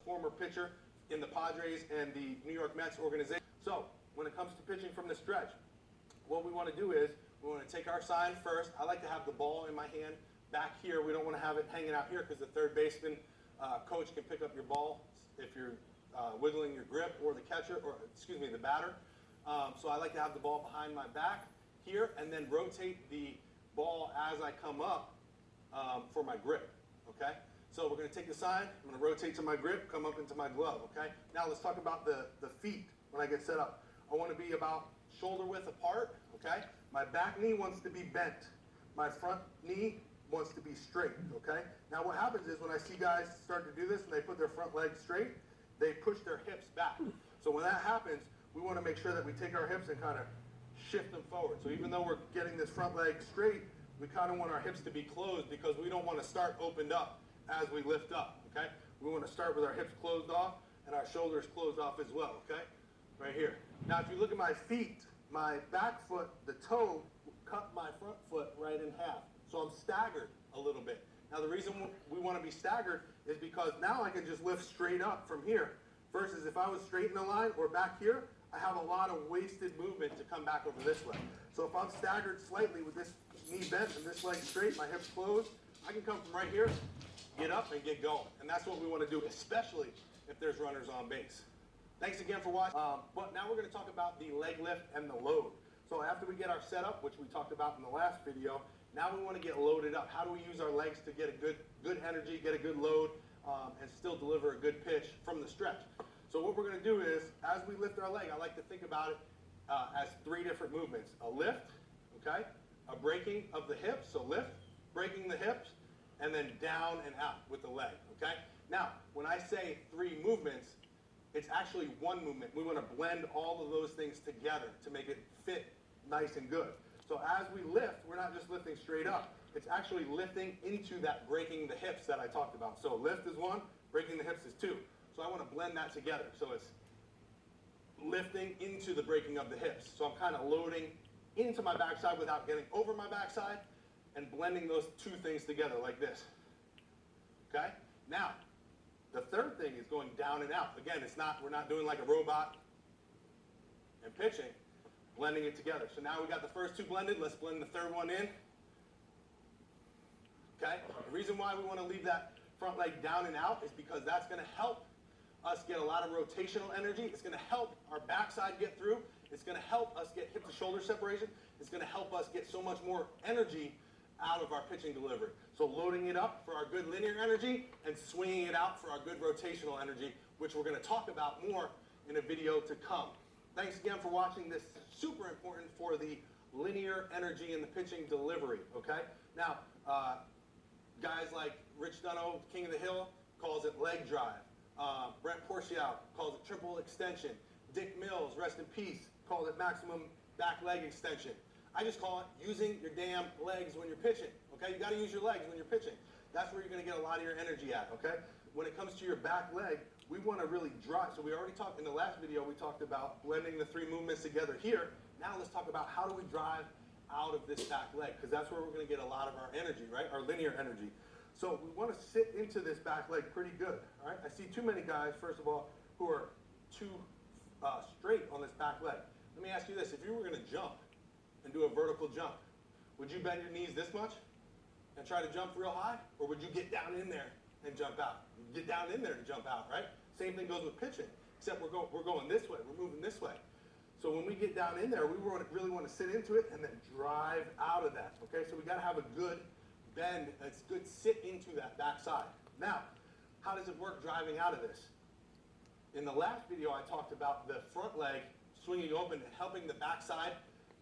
former pitcher in the Padres and the New York Mets organization. So when it comes to pitching from the stretch, what we want to do is we want to take our sign first. I like to have the ball in my hand back here. We don't want to have it hanging out here because the third baseman coach can pick up your ball if you're wiggling your grip, or the catcher, or excuse me, the batter. So I like to have the ball behind my back here and then rotate the ball as I come up for my grip, okay? So we're going to take the sign, I'm going to rotate to my grip, come up into my glove, okay? Now let's talk about the feet when I get set up. I want to be about shoulder width apart, okay? My back knee wants to be bent. My front knee wants to be straight, okay? Now what happens is when I see guys start to do this and they put their front leg straight, they push their hips back. So when that happens, we want to make sure that we take our hips and kind of shift them forward. So even though we're getting this front leg straight, we kind of want our hips to be closed because we don't want to start opened up as we lift up, okay? We want to start with our hips closed off and our shoulders closed off as well, okay? Right here. Now, if you look at my feet, my back foot, the toe, cut my front foot right in half. So I'm staggered a little bit. Now, the reason we want to be staggered is because now I can just lift straight up from here. Versus if I was straight in the line or back here, I have a lot of wasted movement to come back over this way. So if I'm staggered slightly with this knee bent and this leg straight, my hips closed, I can come from right here, get up and get going. And that's what we want to do, especially if there's runners on base. Thanks again for watching. But now we're going to talk about the leg lift and the load. So after we get our setup, which we talked about in the last video, now we want to get loaded up. How do we use our legs to get a good energy, get a good load, and still deliver a good pitch from the stretch? So what we're going to do is, as we lift our leg, I like to think about it as three different movements. A lift, okay? A breaking of the hips, so lift, breaking the hips, and then down and out with the leg, okay? Now, when I say three movements, it's actually one movement. We want to blend all of those things together to make it fit nice and good. So as we lift, we're not just lifting straight up. It's actually lifting into that breaking the hips that I talked about. So lift is one, breaking the hips is two. So I want to blend that together. So it's lifting into the breaking of the hips. So I'm kind of loading into my backside without getting over my backside and blending those two things together like this. Okay? Now, the third thing is going down and out. Again, we're not doing like a robot and pitching, blending it together. So now we got the first two blended. Let's blend the third one in. Okay? The reason why we want to leave that front leg down and out is because that's going to help us get a lot of rotational energy. It's going to help our backside get through. It's going to help us get hip to shoulder separation. It's going to help us get so much more energy out of our pitching delivery. So loading it up for our good linear energy and swinging it out for our good rotational energy, which we're going to talk about more in a video to come. Thanks again for watching this. Super important for the linear energy in the pitching delivery, okay? Now, guys like Rich Dunno, King of the Hill, calls it leg drive. Brent Porciao calls it triple extension. Dick Mills, rest in peace, calls it maximum back leg extension. I just call it using your damn legs when you're pitching, okay? You got to use your legs when you're pitching. That's where you're going to get a lot of your energy at, okay? When it comes to your back leg, we want to really drive. So we already talked, in the last video, we talked about blending the three movements together here. Now let's talk about how do we drive out of this back leg, because that's where we're going to get a lot of our energy, right? Our linear energy. So we want to sit into this back leg pretty good, all right? I see too many guys, first of all, who are too straight on this back leg. Let me ask you this. If you were going to jump and do a vertical jump, would you bend your knees this much and try to jump real high? Or would you get down in there and jump out? You get down in there to jump out, right? Same thing goes with pitching, except we're going this way. We're moving this way. So when we get down in there, we really want to sit into it and then drive out of that, okay? So we got to have a good bend, a good sit into that backside. Now, how does it work driving out of this? In the last video, I talked about the front leg swinging open and helping the backside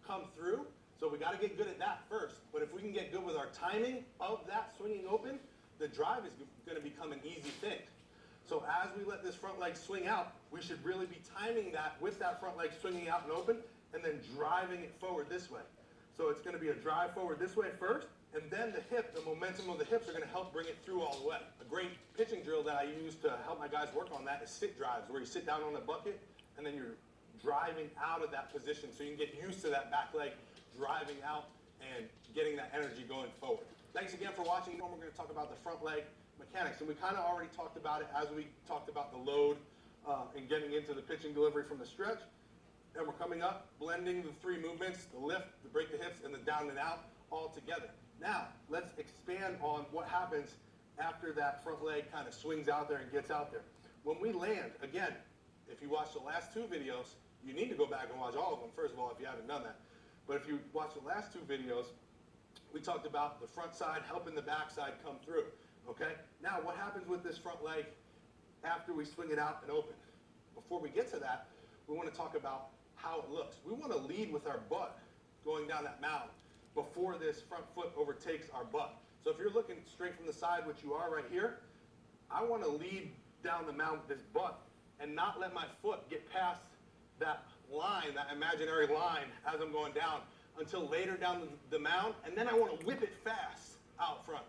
come through. So we got to get good at that first. But if we can get good with our timing of that swinging open, the drive is going to become an easy thing. So as we let this front leg swing out, we should really be timing that with that front leg swinging out and open, and then driving it forward this way. So it's going to be a drive forward this way first, and then the hip, the momentum of the hips are going to help bring it through all the way. A great pitching drill that I use to help my guys work on that is sit drives, where you sit down on the bucket, and then you're driving out of that position so you can get used to that back leg driving out and getting that energy going forward. Thanks again for watching. We're going to talk about the front leg mechanics. And we kind of already talked about it as we talked about the load and getting into the pitching delivery from the stretch. And we're coming up, blending the three movements, the lift, the break the hips, and the down and out all together. Now, let's expand on what happens after that front leg kind of swings out there and gets out there. When we land, again, if you watch the last two videos, you need to go back and watch all of them, first of all, if you haven't done that. But if you watch the last two videos, we talked about the front side helping the back side come through, okay? Now, what happens with this front leg after we swing it out and open? Before we get to that, we want to talk about how it looks. We want to lead with our butt going down that mound before this front foot overtakes our butt. So if you're looking straight from the side, which you are right here, I want to lead down the mound with this butt and not let my foot get past that line, that imaginary line as I'm going down until later down the mound, and then I want to whip it fast out front.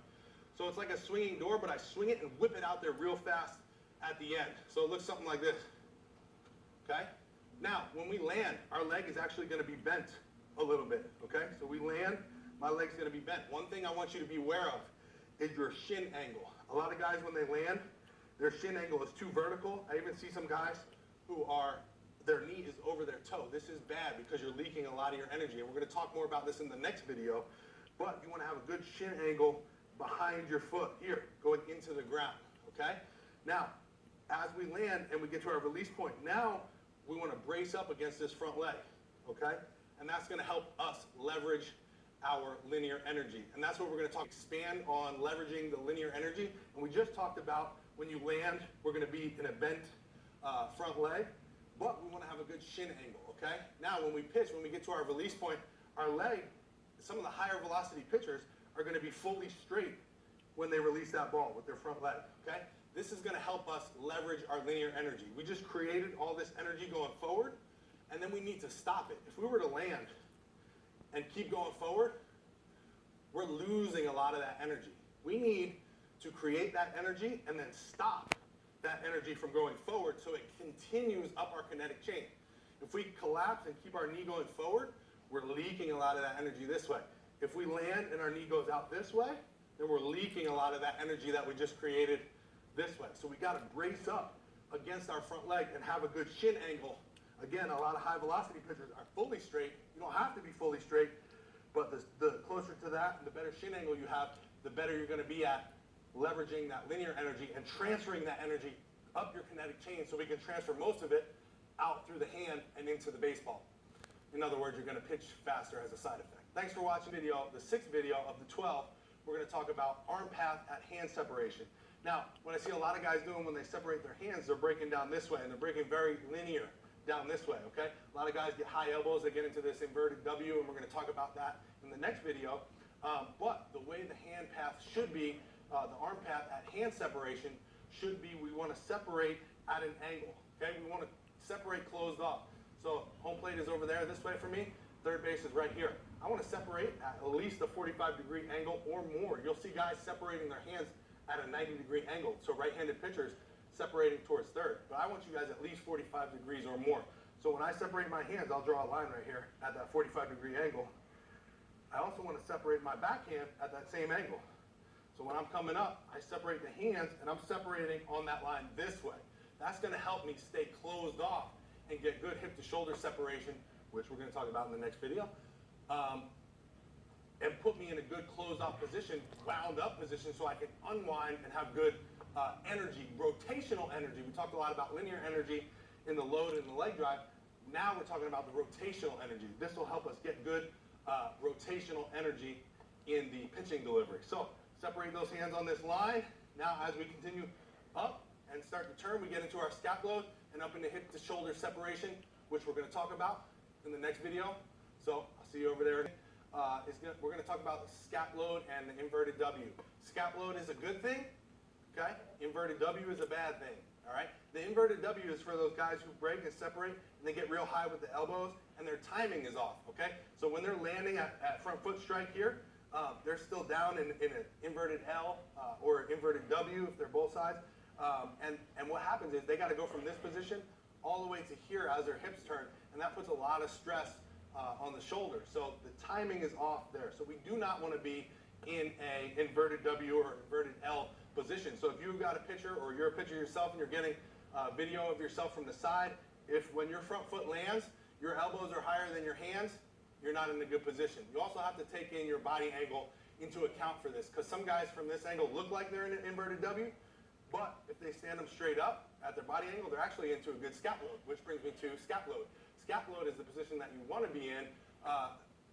So it's like a swinging door, but I swing it and whip it out there real fast at the end. So it looks something like this, okay? Now, when we land, our leg is actually going to be bent a little bit, okay? So we land, my leg's going to be bent. One thing I want you to be aware of is your shin angle. A lot of guys, when they land, their shin angle is too vertical. I even see some guys who their knee is over their toe. This is bad because you're leaking a lot of your energy. And we're going to talk more about this in the next video. But you want to have a good shin angle behind your foot here, going into the ground, okay? Now, as we land and we get to our release point, now we want to brace up against this front leg, okay? And that's going to help us leverage our linear energy. And that's what we're going to expand on leveraging the linear energy. And we just talked about when you land, we're going to be in a bent front leg, but we want to have a good shin angle, okay? Now, when we pitch, when we get to our release point, our leg, some of the higher velocity pitchers are going to be fully straight when they release that ball with their front leg, okay? This is going to help us leverage our linear energy. We just created all this energy going forward, and then we need to stop it. If we were to land and keep going forward, we're losing a lot of that energy. We need to create that energy and then stop that energy from going forward so it continues up our kinetic chain. If we collapse and keep our knee going forward, we're leaking a lot of that energy this way. If we land and our knee goes out this way, then we're leaking a lot of that energy that we just created this way. So we got to brace up against our front leg and have a good shin angle. Again, a lot of high velocity pitchers are fully straight. You don't have to be fully straight, but the closer to that, the better shin angle you have, the better you're going to be at leveraging that linear energy and transferring that energy up your kinetic chain so we can transfer most of it out through the hand and into the baseball. In other words, you're going to pitch faster as a side effect. Thanks for watching the sixth video of the 12. We're going to talk about arm path at hand separation. Now, what I see a lot of guys doing when they separate their hands, they're breaking down this way, and they're breaking very linear down this way, okay? A lot of guys get high elbows, they get into this inverted W, and we're going to talk about that in the next video. But the way the hand path should be, the arm path at hand separation should be, we want to separate at an angle, okay? We want to separate closed off. So home plate is over there this way for me, third base is right here. I want to separate at least a 45-degree angle or more. You'll see guys separating their hands at a 90-degree angle, so right-handed pitchers separating towards third. But I want you guys at least 45 degrees or more. So when I separate my hands, I'll draw a line right here at that 45-degree angle. I also want to separate my backhand at that same angle. So when I'm coming up, I separate the hands, and I'm separating on that line this way. That's going to help me stay closed off and get good hip-to-shoulder separation, which we're going to talk about in the next video, and put me in a good closed-off position, wound-up position, so I can unwind and have good energy, rotational energy. We talked a lot about linear energy in the load and the leg drive. Now we're talking about the rotational energy. This will help us get good rotational energy in the pitching delivery. So separate those hands on this line. Now as we continue up and start to turn, we get into our SCAP load and up into hip-to-shoulder separation, which we're going to talk about in the next video. So I'll see you over there. We're going to talk about the SCAP load and the inverted W. SCAP load is a good thing, okay? Inverted W is a bad thing, all right? The inverted W is for those guys who break and separate, and they get real high with the elbows, and their timing is off, okay? So when they're landing at front foot strike here, they're still down in an inverted L or inverted W if they're both sides. And what happens is they got to go from this position all the way to here as their hips turn, and that puts a lot of stress on the shoulder. So the timing is off there. So we do not want to be in a inverted W or inverted L position. So if you've got a pitcher or you're a pitcher yourself and you're getting a video of yourself from the side, if when your front foot lands, your elbows are higher than your hands, you're not in a good position. You also have to take in your body angle into account for this, because some guys from this angle look like they're in an inverted W, but if they stand them straight up at their body angle, they're actually into a good SCAP load, which brings me to SCAP load. SCAP load is the position that you want to be in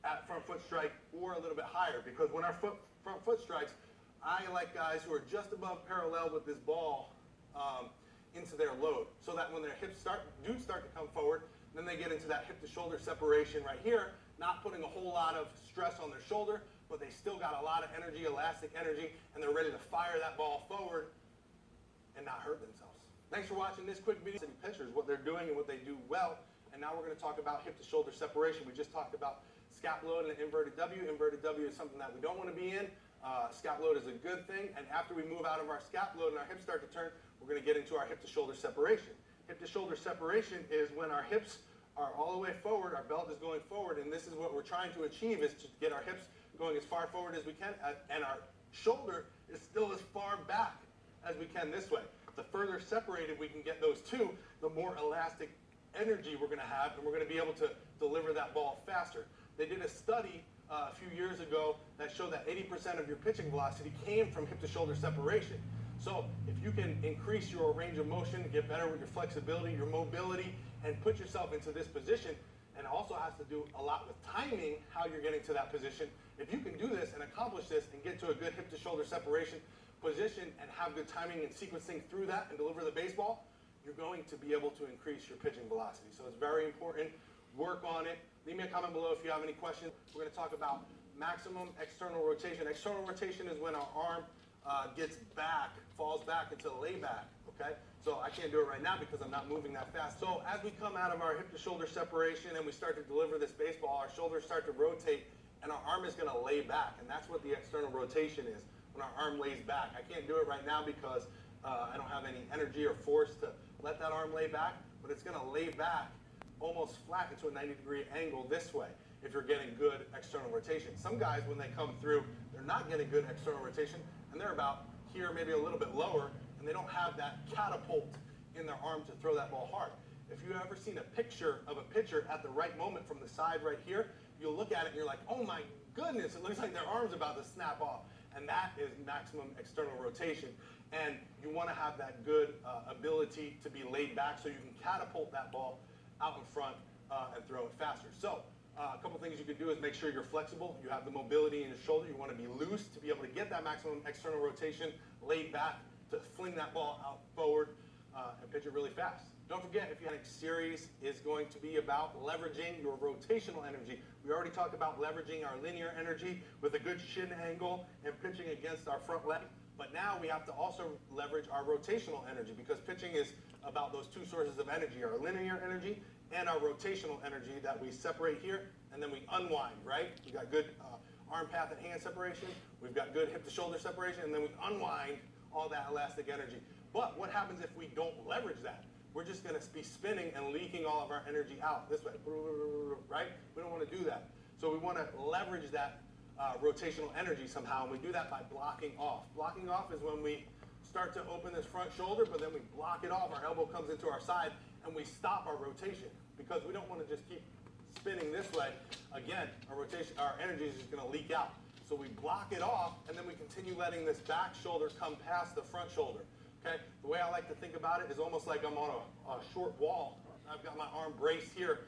at front foot strike or a little bit higher, because when our front foot strikes, I like guys who are just above parallel with this ball into their load, so that when their hips do start to come forward, then they get into that hip to shoulder separation right here, not putting a whole lot of stress on their shoulder, but they still got a lot of energy, elastic energy, and they're ready to fire that ball forward and not hurt themselves. Thanks for watching this quick video. Pitchers, what they're doing and what they do well. And now we're going to talk about hip to shoulder separation. We just talked about SCAP load and inverted W. Inverted W is something that we don't want to be in. SCAP load is a good thing. And after we move out of our SCAP load and our hips start to turn, we're going to get into our hip to shoulder separation. Hip to shoulder separation is when our hips are all the way forward, our belt is going forward, and this is what we're trying to achieve, is to get our hips going as far forward as we can, and our shoulder is still as far back as we can this way. The further separated we can get those two, the more elastic energy we're going to have, and we're going to be able to deliver that ball faster. They did a study a few years ago that showed that 80% of your pitching velocity came from hip to shoulder separation. So if you can increase your range of motion, get better with your flexibility, your mobility, and put yourself into this position, and also has to do a lot with timing, how you're getting to that position. If you can do this and accomplish this and get to a good hip to shoulder separation position and have good timing and sequencing through that and deliver the baseball, you're going to be able to increase your pitching velocity. So it's very important. Work on it. Leave me a comment below if you have any questions. We're going to talk about maximum external rotation. External rotation is when our arm gets back, falls back into layback, okay? So I can't do it right now because I'm not moving that fast. So as we come out of our hip to shoulder separation and we start to deliver this baseball, our shoulders start to rotate and our arm is going to lay back, and that's what the external rotation is, when our arm lays back. I can't do it right now because I don't have any energy or force to let that arm lay back, but it's going to lay back almost flat into a 90-degree angle this way if you're getting good external rotation. Some guys, when they come through, they're not getting good external rotation, and they're about here, maybe a little bit lower, and they don't have that catapult in their arm to throw that ball hard. If you've ever seen a picture of a pitcher at the right moment from the side right here, you'll look at it and you're like, oh my goodness, it looks like their arm's about to snap off. And that is maximum external rotation. And you want to have that good ability to be laid back so you can catapult that ball out in front and throw it faster. So a couple things you can do is make sure you're flexible. You have the mobility in your shoulder. You want to be loose to be able to get that maximum external rotation, laid back to fling that ball out forward and pitch it really fast. Don't forget, if your next series is going to be about leveraging your rotational energy. We already talked about leveraging our linear energy with a good shin angle and pitching against our front leg. But now we have to also leverage our rotational energy, because pitching is about those two sources of energy, our linear energy and our rotational energy that we separate here and then we unwind, right? We got good arm, path, and hand separation. We've got good hip to shoulder separation, and then we unwind all that elastic energy. But what happens if we don't leverage that? We're just going to be spinning and leaking all of our energy out this way, right? We don't want to do that. So we want to leverage that rotational energy somehow, and we do that by blocking off. Blocking off is when we start to open this front shoulder, but then we block it off. Our elbow comes into our side, and we stop our rotation because we don't want to just keep spinning this way. Again, our energy is just going to leak out. So we block it off, and then we continue letting this back shoulder come past the front shoulder. Okay? The way I like to think about it is almost like I'm on a short wall. I've got my arm braced here,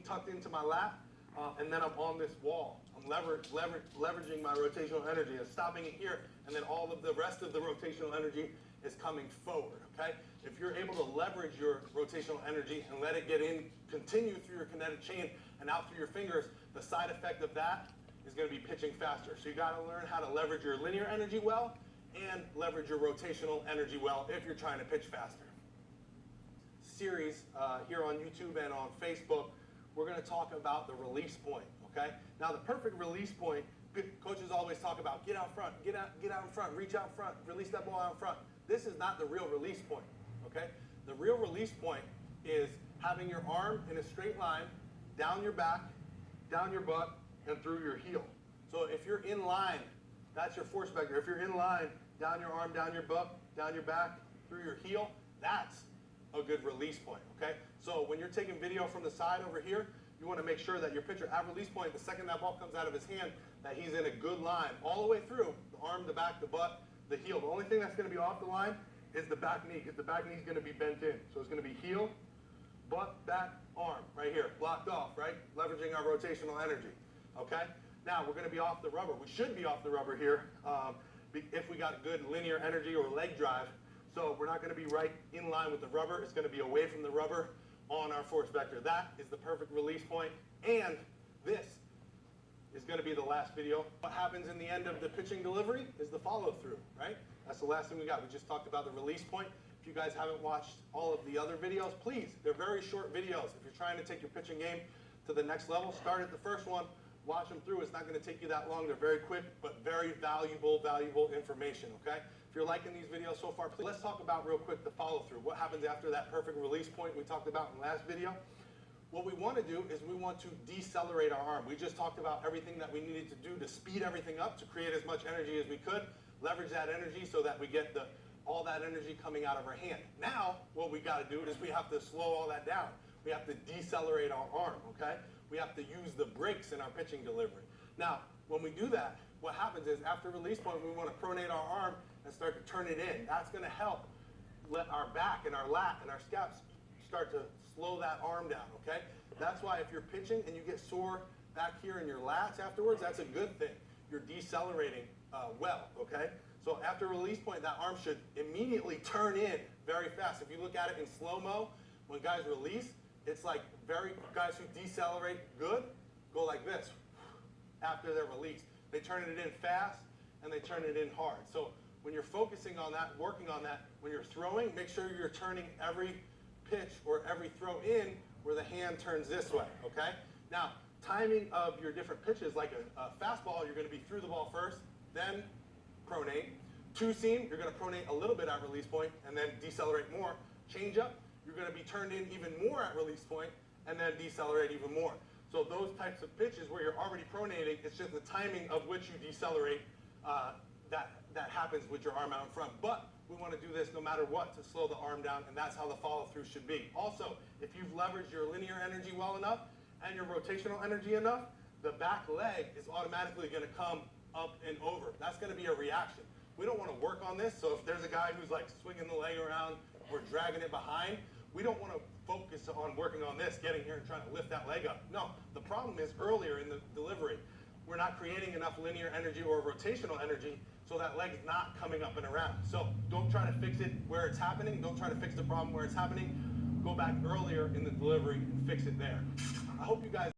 tucked into my lap, and then I'm on this wall. I'm leveraging my rotational energy and stopping it here, and then all of the rest of the rotational energy is coming forward. Okay? If you're able to leverage your rotational energy and let it get in, continue through your kinetic chain and out through your fingers, the side effect of that is going to be pitching faster. So you got to learn how to leverage your linear energy well and leverage your rotational energy well if you're trying to pitch faster. Series here on YouTube and on Facebook, we're going to talk about the release point, okay? Now the perfect release point, coaches always talk about get out front, get out in front, reach out front, release that ball out in front. This is not the real release point, okay? The real release point is having your arm in a straight line, down your back, down your butt, and through your heel. So if you're in line, that's your force vector. If you're in line, down your arm, down your butt, down your back, through your heel, that's a good release point, okay? So when you're taking video from the side over here, you want to make sure that your pitcher at release point, the second that ball comes out of his hand, that he's in a good line all the way through, the arm, the back, the butt, the heel. The only thing that's going to be off the line is the back knee, because the back knee is going to be bent in. So it's going to be heel, butt, back, arm, right here, blocked off, right? Leveraging our rotational energy, okay? Now we're going to be off the rubber. We should be off the rubber here if we got good linear energy or leg drive. So we're not going to be right in line with the rubber. It's going to be away from the rubber on our force vector. That is the perfect release point. And this is going to be the last video. What happens in the end of the pitching delivery is the follow through, right? That's the last thing we got. We just talked about the release point. If you guys haven't watched all of the other videos, please, they're very short videos. If you're trying to take your pitching game to the next level, start at the first one, watch them through. It's not going to take you that long. They're very quick, but very valuable information, okay? If you're liking these videos so far, please, let's talk about real quick the follow through. What happens after that perfect release point we talked about in the last video? What we want to do is we want to decelerate our arm. We just talked about everything that we needed to do to speed everything up, to create as much energy as we could, leverage that energy so that we get all that energy coming out of our hand. Now, what we got to do is we have to slow all that down. We have to decelerate our arm, okay? We have to use the brakes in our pitching delivery. Now, when we do that, what happens is after release point, we want to pronate our arm and start to turn it in. That's going to help let our back and our lat and our scaps start to slow that arm down, okay? That's why if you're pitching and you get sore back here in your lats afterwards, that's a good thing. You're decelerating well, okay? So after release point, that arm should immediately turn in very fast. If you look at it in slow-mo, when guys release, it's like guys who decelerate good go like this after their release. They turn it in fast and they turn it in hard. So when you're focusing on that, working on that, when you're throwing, make sure you're turning every pitch or every throw in where the hand turns this way, okay? Now, timing of your different pitches, like a fastball, you're going to be through the ball first, then pronate. Two seam, you're going to pronate a little bit at release point and then decelerate more. Change up, you're going to be turned in even more at release point and then decelerate even more. So those types of pitches where you're already pronating, it's just the timing of which you decelerate that happens with your arm out in front. But we want to do this no matter what to slow the arm down, and that's how the follow-through should be. Also, if you've leveraged your linear energy well enough and your rotational energy enough, the back leg is automatically going to come up and over. That's going to be a reaction. We don't want to work on this, so if there's a guy who's like swinging the leg around or dragging it behind, we don't want to focus on working on this, getting here and trying to lift that leg up. No, the problem is earlier in the delivery, we're not creating enough linear energy or rotational energy, so that leg's not coming up and around. So don't try to fix it where it's happening. Don't try to fix the problem where it's happening. Go back earlier in the delivery and fix it there. I hope you guys